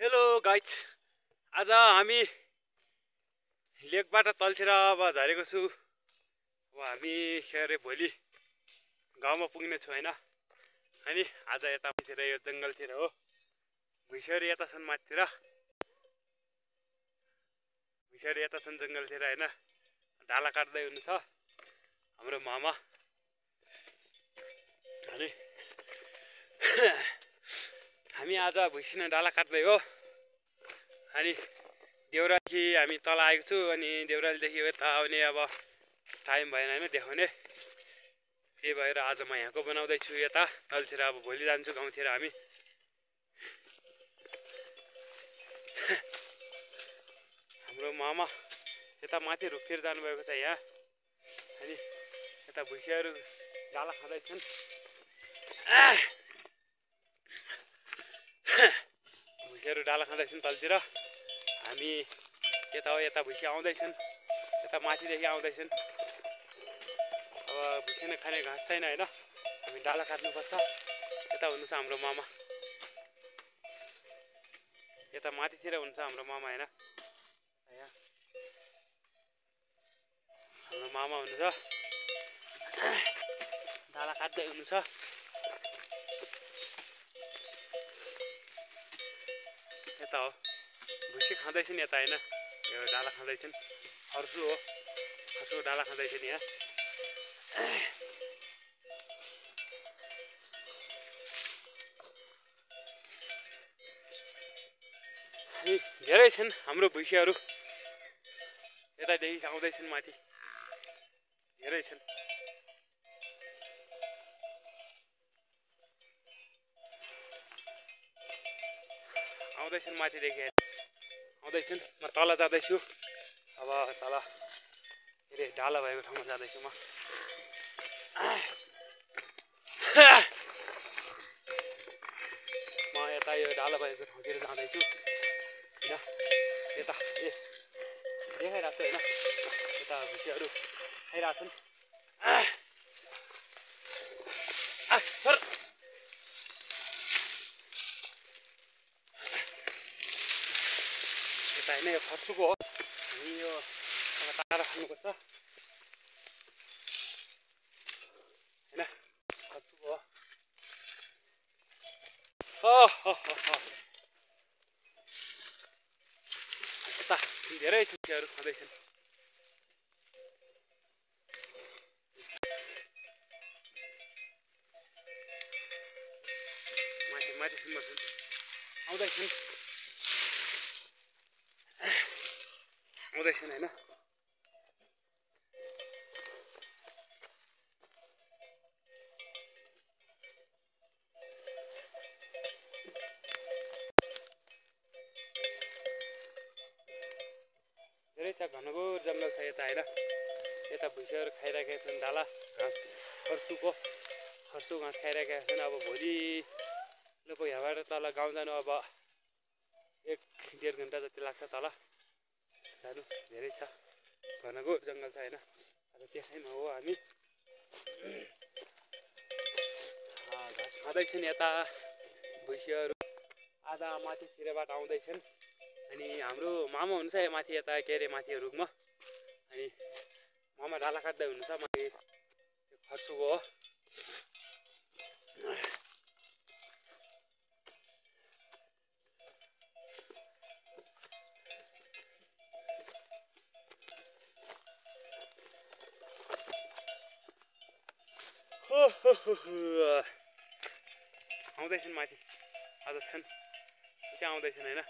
Hello guys, आज हामी लेकबाट तलतिर अब झरेको छु। अब हामी के अरे भोलि गाउँमा पुग्ने छु हैन। अनि आज यता माथितिर यो जङ्गलतिर हो, भुइँसहरू यता छन् माथितिर, भुइँसहरू यता छन् जङ्गलतिर हैन। डाला काट्दै हुनु छ हाम्रो मामा। अनि हामी आज भुइँसिन डाला काट्दै हो। अनि देउरालीदेखि हामी तल आएको छु। अनि देउरालीदेखि यता आउने अब टाइम भएन हैन देखाउने। त्यही भएर आज म यहाँको बनाउँदैछु यता तलतिर। अब भोलि जान्छु गाउँतिर हामी। हाम्रो मामा यता माथि रुखतिर जानुभएको छ यहाँ। अनि यता भुइँहरू डाला खाँदैछन्। भुइँहरू डाला खाँदैछन् तलतिर। हामी यता हो, यता भुइँ आउँदैछन्, यता माथिदेखि आउँदैछन्। अब भुइँ खाने घाँस छैन हैन, हामी डाला काट्नुपर्छ। यता हुनुहुन्छ हाम्रो मामा, यता माथितिर हुन्छ हाम्रो मामा हैन। हाम्रो मामा हुनुहुन्छ, डाला काट्दै हुनुहुन्छ। यता हो, भुसी खाँदैछन् यता हैन, यो डाला खाँदैछन्। खर्सु हो, खर्सुको डाला खाँदैछन् यहाँ। अनि धेरै छन् हाम्रो भुइँहरू, यतादेखि आउँदैछन् माथि, धेरै छन्। आउँदैछन् माथिदेखि आउँदैछन्। म तल जाँदैछु अब, तल के अरे डाला भएको ठाउँमा जाँदैछु म। म यता यो डाला भएको ठाउँतिर जाँदैछु हैन। यता देखाइरहेको छु हैन, यता भुइँहरू खाइरहेछन्। यता हैन, यो खर्सुको हो। हामी यो अब टाढा खानुपर्छ हैन, खर्सुको हो। यता धेरै छुट्टीहरू खाँदैछन्। माथि माथिसम्म छन्, आउँदैछन् आउँदैछन् हैन। धेरै छ, घनघोर जङ्गल छ यता हैन। यता भुइँहरू खाइरहेका छन् डाला घाँस, खर्सुको खर्सु घाँस खाइरहेका छन्। अब भोलि लोक यहाँबाट तल गाउँ जानु अब 1-1.5 घन्टा जति लाग्छ तल जानु। धेरै छ, घनघोर जङ्गल छ हैन। अब त्यसैमा हो हामी। घाँस खाँदैछन् यता भुइँहरू, आधा माथितिरबाट आउँदैछन्। अनि हाम्रो मामा हुनुहुन्छ यहाँ माथि, यता के अरे माथि रुखमा। अनि मामा डाला काट्दै हुनुहुन्छ। माथि खर्सुको हो। आउँदैछन् माथि, आज छन् त्यहाँ आउँदैछन् हैन।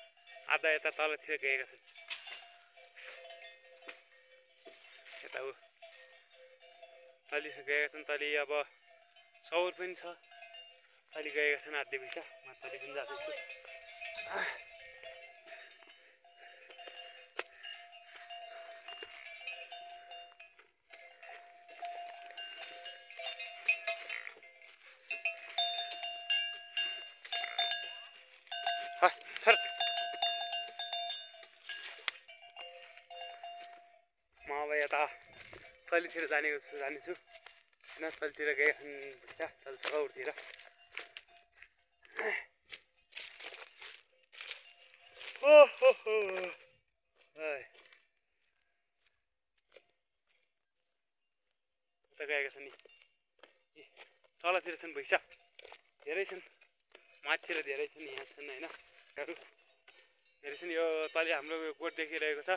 आधा यता तलतिर गएका छन्, यता हो तलि गएका छन्। तलि अब सौर पनि छ, तलि गएका छन् आधी बिसा। म तलि पनि जाँदैछु। म अब यता तलितिर जानेछु हैन। तलतिर गएका छन्, तल सौरतिर। ओहो उता गएका छन् नि तलतिर छन् भैसा धेरै छन् माथितिर धेरै छन् यहाँ छन् होइन धेरै छन् यो तले हाम्रो गोठ देखिरहेको छ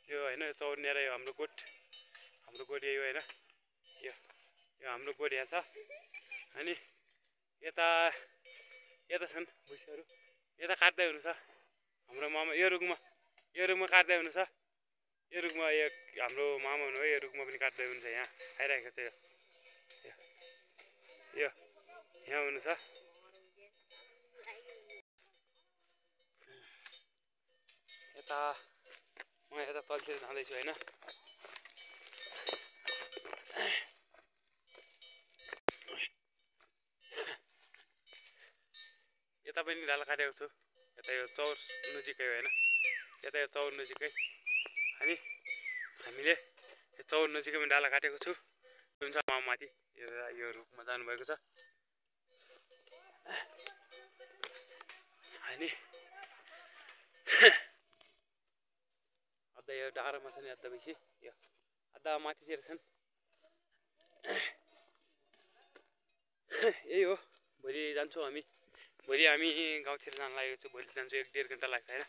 यो होइन चौरनेर यो हाम्रो गोठ यही हो होइन यो हाम्रो गोठ यहाँ छ अनि यता छन् भैसाहरू यता काट्दै हुनु छ हाम्रो मामा यो रुखमा काट्दै हुनु छ यो रुखमा हाम्रो मामा हुनु हो यो रुखमा पनि काट्दै हुनुहुन्छ यहाँ आइरहेको छ यो यहाँ हुनु छ यता म यता तलतिर जाँदैछु होइन यता पनि डाला काटेको छु यता यो चौर नजिकै होइन यता यो चौर नजिकै अनि हामीले यो चौर नजिकैमा डाला काटेको छु हुन्छ माथि यो रुखमा जानुभएको छ अनि अझ यो डाँडामा छ नि अझ बेसी यो अझ माथितिर छन् यही हो भोलि जान्छौँ हामी गाउँतिर जान लागेको छु भोलि जान्छु 1-1.5 घन्टा लाग्छ होइन